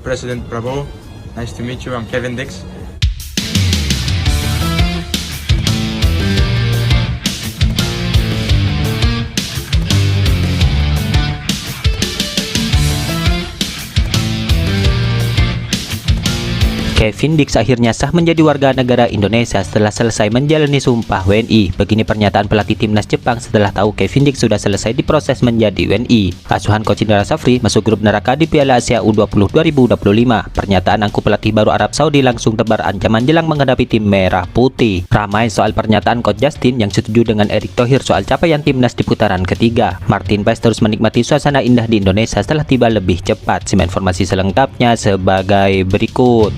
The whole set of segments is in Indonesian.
President Prabowo. Nice to meet you. I'm Kevin Dix. Kevin Dix akhirnya sah menjadi warga negara Indonesia setelah selesai menjalani sumpah WNI. Begini pernyataan pelatih timnas Jepang setelah tahu Kevin Dix sudah selesai diproses menjadi WNI. Asuhan coach Indra Safri masuk grup neraka di Piala Asia U20 2025. Pernyataan angkuh pelatih baru Arab Saudi langsung tebar ancaman jelang menghadapi tim merah putih. Ramai soal pernyataan coach Justin yang setuju dengan Erick Thohir soal capaian timnas di putaran ketiga. Martin Paes terus menikmati suasana indah di Indonesia setelah tiba lebih cepat. Simak informasi selengkapnya sebagai berikut.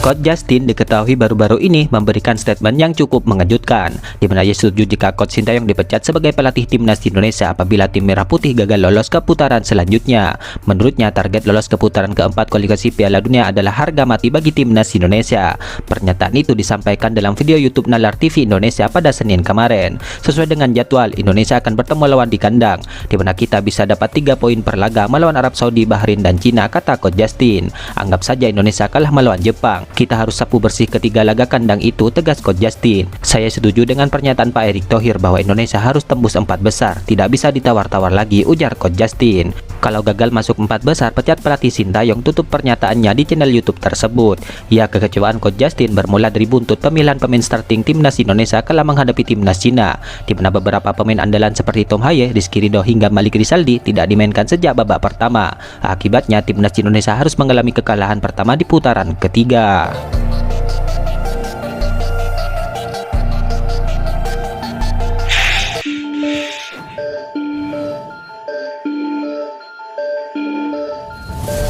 Coach Justin diketahui baru-baru ini memberikan statement yang cukup mengejutkan, di mana ia setuju jika Coach Sintayong dipecat sebagai pelatih timnas Indonesia apabila tim merah putih gagal lolos ke putaran selanjutnya. Menurutnya, target lolos ke putaran keempat kualifikasi Piala Dunia adalah harga mati bagi timnas Indonesia. Pernyataan itu disampaikan dalam video YouTube Nalar TV Indonesia pada Senin kemarin. Sesuai dengan jadwal, Indonesia akan bertemu lawan di kandang, di mana kita bisa dapat 3 poin per laga melawan Arab Saudi, Bahrain, dan Cina, kata Coach Justin. Anggap saja Indonesia kalah melawan Jepang. Kita harus sapu bersih ketiga laga kandang itu, tegas Coach Justin. Saya setuju dengan pernyataan Pak Erick Thohir bahwa Indonesia harus tembus 4 besar. Tidak bisa ditawar-tawar lagi, ujar Coach Justin. Kalau gagal masuk 4 besar, pecat pelatih Sintayong, tutup pernyataannya di channel YouTube tersebut. Ya, kekecewaan Coach Justin bermula dari buntut pemilihan pemain starting timnas Indonesia kala menghadapi timnas Cina, di mana beberapa pemain andalan seperti Tom Haye, Rizky Ridho hingga Malik Rizaldi tidak dimainkan sejak babak pertama. Akibatnya timnas Indonesia harus mengalami kekalahan pertama di putaran ketiga.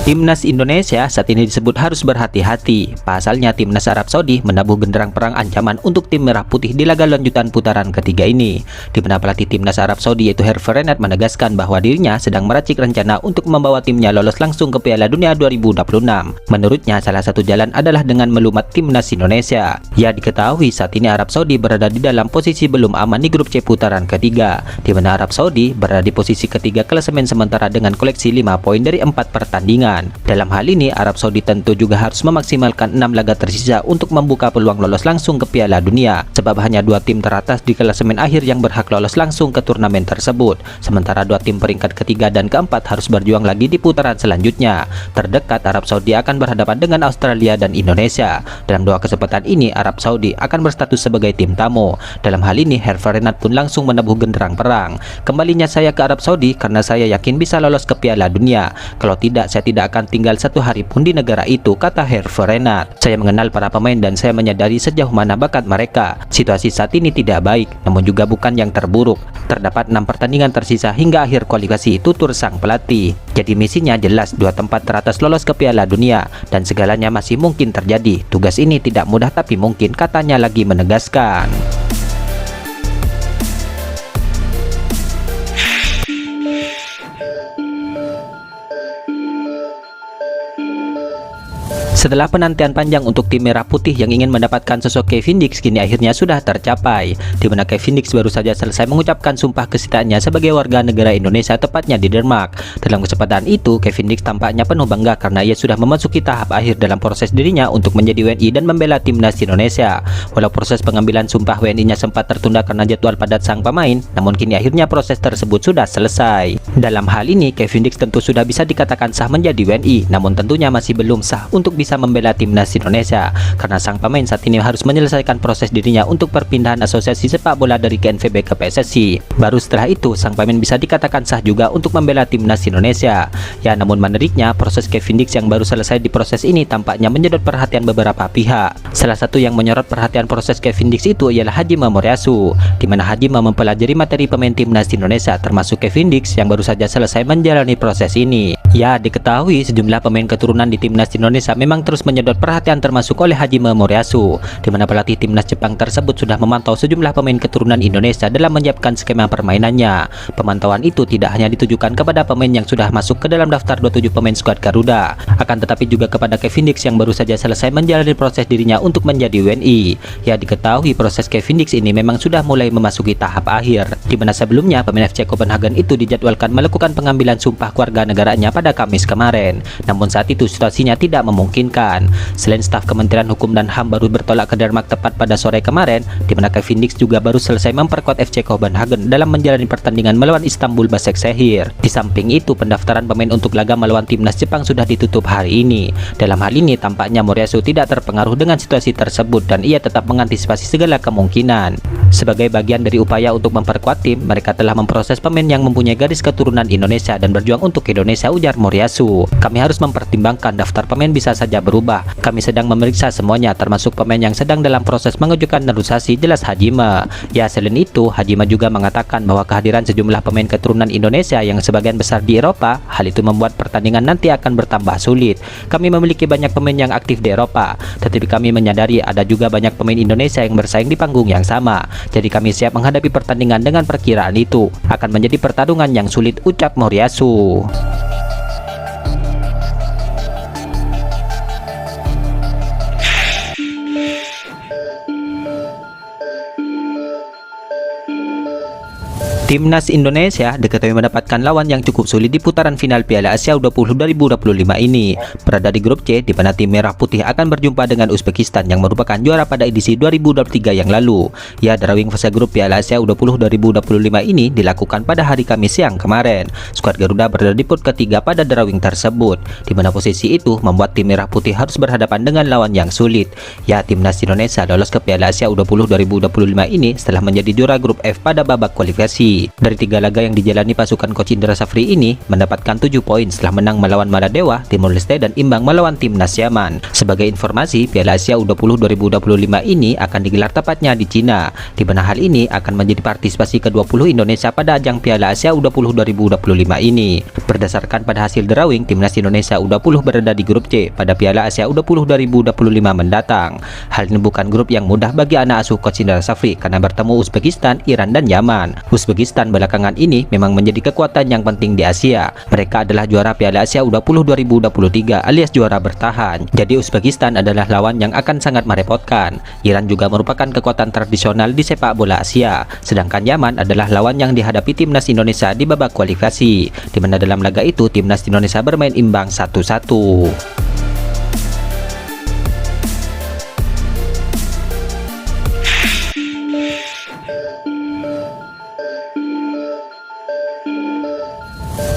Timnas Indonesia saat ini disebut harus berhati-hati. Pasalnya timnas Arab Saudi menabuh genderang perang ancaman untuk tim merah putih di laga lanjutan putaran ketiga ini, di mana pelatih timnas Arab Saudi yaitu Hervé Renard menegaskan bahwa dirinya sedang meracik rencana untuk membawa timnya lolos langsung ke Piala Dunia 2026. Menurutnya, salah satu jalan adalah dengan melumat timnas Indonesia. Ya, diketahui saat ini Arab Saudi berada di dalam posisi belum aman di grup C putaran ketiga, di mana Arab Saudi berada di posisi ketiga klasemen sementara dengan koleksi 5 poin dari 4 pertandingan. Dalam hal ini, Arab Saudi tentu juga harus memaksimalkan 6 laga tersisa untuk membuka peluang lolos langsung ke Piala Dunia, sebab hanya 2 tim teratas di klasemen akhir yang berhak lolos langsung ke turnamen tersebut, sementara 2 tim peringkat ketiga dan keempat harus berjuang lagi di putaran selanjutnya. Terdekat, Arab Saudi akan berhadapan dengan Australia dan Indonesia. Dalam 2 kesempatan ini, Arab Saudi akan berstatus sebagai tim tamu. Dalam hal ini, Hervé Renard pun langsung menabuh genderang perang. Kembalinya saya ke Arab Saudi karena saya yakin bisa lolos ke Piala Dunia. Kalau tidak, saya tidak akan tinggal 1 hari pun di negara itu, kata Hervé Renard. Saya mengenal para pemain dan saya menyadari sejauh mana bakat mereka. Situasi saat ini tidak baik, namun juga bukan yang terburuk. Terdapat 6 pertandingan tersisa hingga akhir kualifikasi, tutur sang pelatih. Jadi misinya jelas, 2 tempat teratas lolos ke Piala Dunia dan segalanya masih mungkin terjadi. Tugas ini tidak mudah tapi mungkin, katanya lagi menegaskan. Setelah penantian panjang untuk tim merah putih yang ingin mendapatkan sosok Kevin Dix, kini akhirnya sudah tercapai, di mana Kevin Dix baru saja selesai mengucapkan sumpah kesetiaannya sebagai warga negara Indonesia, tepatnya di Denmark. Dalam kesempatan itu, Kevin Dix tampaknya penuh bangga karena ia sudah memasuki tahap akhir dalam proses dirinya untuk menjadi WNI dan membela timnas Indonesia. Walau proses pengambilan sumpah WNI-nya sempat tertunda karena jadwal padat sang pemain, namun kini akhirnya proses tersebut sudah selesai. Dalam hal ini, Kevin Dix tentu sudah bisa dikatakan sah menjadi WNI, namun tentunya masih belum sah untuk bisa bisa membela timnas Indonesia karena sang pemain saat ini harus menyelesaikan proses dirinya untuk perpindahan asosiasi sepak bola dari KNVB ke PSSI. Baru setelah itu sang pemain bisa dikatakan sah juga untuk membela timnas Indonesia. Ya, namun menariknya proses Kevin Dix yang baru selesai di proses ini tampaknya menyedot perhatian beberapa pihak. Salah satu yang menyorot perhatian proses Kevin Dix itu ialah Hajime Moriyasu, di mana Hajime mempelajari materi pemain timnas Indonesia termasuk Kevin Dix yang baru saja selesai menjalani proses ini. Ya, diketahui sejumlah pemain keturunan di timnas Indonesia memang terus menyedot perhatian termasuk oleh Hajime Moriyasu, di mana pelatih timnas Jepang tersebut sudah memantau sejumlah pemain keturunan Indonesia dalam menyiapkan skema permainannya. Pemantauan itu tidak hanya ditujukan kepada pemain yang sudah masuk ke dalam daftar 27 pemain skuad Garuda, akan tetapi juga kepada Kevin Dix yang baru saja selesai menjalani proses dirinya untuk menjadi WNI. Ya, diketahui proses Kevin Dix ini memang sudah mulai memasuki tahap akhir, di mana sebelumnya pemain FC Copenhagen itu dijadwalkan melakukan pengambilan sumpah keluarga negaranya pada Kamis kemarin. Namun saat itu situasinya tidak memungkinkan. Selain staf Kementerian Hukum dan HAM baru bertolak ke Denmark tepat pada sore kemarin, di mana Kevin Dix juga baru selesai memperkuat FC Copenhagen dalam menjalani pertandingan melawan Istanbul Basaksehir. Di samping itu, pendaftaran pemain untuk laga melawan timnas Jepang sudah ditutup hari ini. Dalam hal ini tampaknya Moriyasu tidak terpengaruh dengan situasi tersebut dan ia tetap mengantisipasi segala kemungkinan. Sebagai bagian dari upaya untuk memperkuat tim, mereka telah memproses pemain yang mempunyai garis keturunan Indonesia dan berjuang untuk Indonesia, ujar Moriyasu. Kami harus mempertimbangkan daftar pemain bisa saja berubah. Kami sedang memeriksa semuanya termasuk pemain yang sedang dalam proses mengajukan naturalisasi, jelas Hajime. Ya, selain itu Hajime juga mengatakan bahwa kehadiran sejumlah pemain keturunan Indonesia yang sebagian besar di Eropa, hal itu membuat pertandingan nanti akan bertambah sulit. Kami memiliki banyak pemain yang aktif di Eropa, tetapi kami menyadari ada juga banyak pemain Indonesia yang bersaing di panggung yang sama. Jadi kami siap menghadapi pertandingan dengan perkiraan itu. Akan menjadi pertarungan yang sulit, ucap Moriyasu. Timnas Indonesia diketahui mendapatkan lawan yang cukup sulit di putaran final Piala Asia U20 2025 ini. Berada di grup C, di mana tim Merah Putih akan berjumpa dengan Uzbekistan yang merupakan juara pada edisi 2023 yang lalu. Ya, drawing fase grup Piala Asia U20 2025 ini dilakukan pada hari Kamis siang kemarin. Skuad Garuda berada di pot ketiga pada drawing tersebut, di mana posisi itu membuat tim Merah Putih harus berhadapan dengan lawan yang sulit. Ya, timnas Indonesia lolos ke Piala Asia U20 2025 ini setelah menjadi juara grup F pada babak kualifikasi. Dari 3 laga yang dijalani pasukan Coach Indra Safri ini mendapatkan 7 poin setelah menang melawan Maladewa, Timor Leste dan imbang melawan timnas Yaman. Sebagai informasi, Piala Asia U20 2025 ini akan digelar tepatnya di Cina, di mana hal ini akan menjadi partisipasi ke-20 Indonesia pada ajang Piala Asia U20 2025 ini. Berdasarkan pada hasil drawing, timnas Indonesia U20 berada di grup C pada Piala Asia U20 2025 mendatang. Hal ini bukan grup yang mudah bagi anak asuh Coach Indra Safri karena bertemu Uzbekistan, Iran dan Yaman. Uzbekistan belakangan ini memang menjadi kekuatan yang penting di Asia. Mereka adalah juara Piala Asia U20 2023 alias juara bertahan. Jadi Uzbekistan adalah lawan yang akan sangat merepotkan. Iran juga merupakan kekuatan tradisional di sepak bola Asia. Sedangkan Yaman adalah lawan yang dihadapi timnas Indonesia di babak kualifikasi, di mana dalam laga itu timnas Indonesia bermain imbang 1-1.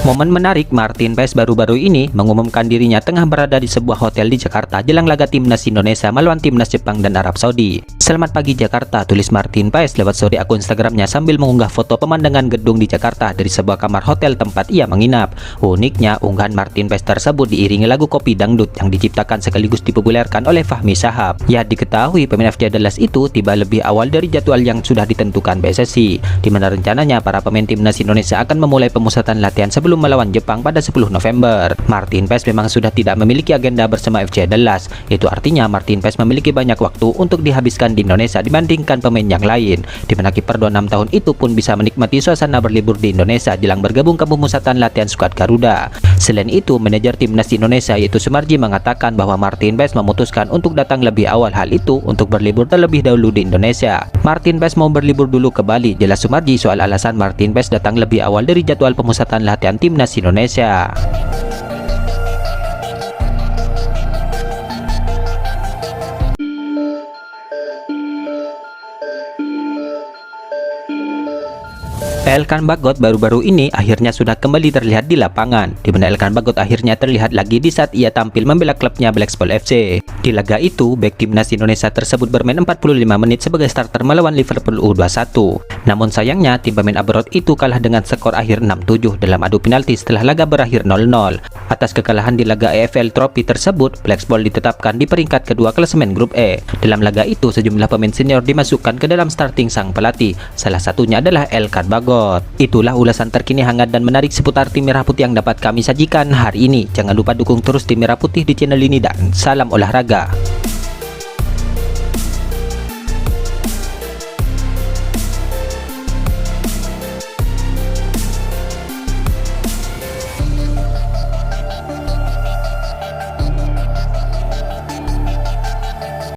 Momen menarik, Martin Paes baru-baru ini mengumumkan dirinya tengah berada di sebuah hotel di Jakarta jelang laga timnas Indonesia melawan timnas Jepang dan Arab Saudi. Selamat pagi Jakarta, tulis Martin Paes lewat story akun Instagramnya sambil mengunggah foto pemandangan gedung di Jakarta dari sebuah kamar hotel tempat ia menginap. Uniknya, unggahan Martin Paes tersebut diiringi lagu Kopi Dangdut yang diciptakan sekaligus dipopulerkan oleh Fahmi Shahab. Ya, diketahui pemain FC Dallas itu tiba lebih awal dari jadwal yang sudah ditentukan PSSI, di mana rencananya para pemain timnas Indonesia akan memulai pemusatan latihan sebelum melawan Jepang pada 10 November. Martin Paes memang sudah tidak memiliki agenda bersama FC Dallas. Itu artinya Martin Paes memiliki banyak waktu untuk dihabiskan di Indonesia dibandingkan pemain yang lain, di mana kiper 26 tahun itu pun bisa menikmati suasana berlibur di Indonesia jelang bergabung ke pemusatan latihan skuad Garuda. Selain itu, manajer timnas Indonesia yaitu Sumarji mengatakan bahwa Martin Paes memutuskan untuk datang lebih awal, hal itu untuk berlibur terlebih dahulu di Indonesia. Martin Paes mau berlibur dulu ke Bali, jelas Sumarji soal alasan Martin Paes datang lebih awal dari jadwal pemusatan latihan timnas Indonesia. Elkan Bagot baru-baru ini akhirnya sudah kembali terlihat di lapangan, di mana Elkan Bagot akhirnya terlihat lagi di saat ia tampil membela klubnya Blackpool FC. Di laga itu, bek timnas Indonesia tersebut bermain 45 menit sebagai starter melawan Liverpool U21. Namun sayangnya, tim pemain abroad itu kalah dengan skor akhir 6-7 dalam adu penalti setelah laga berakhir 0-0. Atas kekalahan di laga EFL Trophy tersebut, Blackpool ditetapkan di peringkat kedua klasemen grup E. Dalam laga itu, sejumlah pemain senior dimasukkan ke dalam starting sang pelatih. Salah satunya adalah Elkan Bagot. Itulah ulasan terkini hangat dan menarik seputar tim merah putih yang dapat kami sajikan hari ini. Jangan lupa dukung terus tim merah putih di channel ini dan salam olahraga.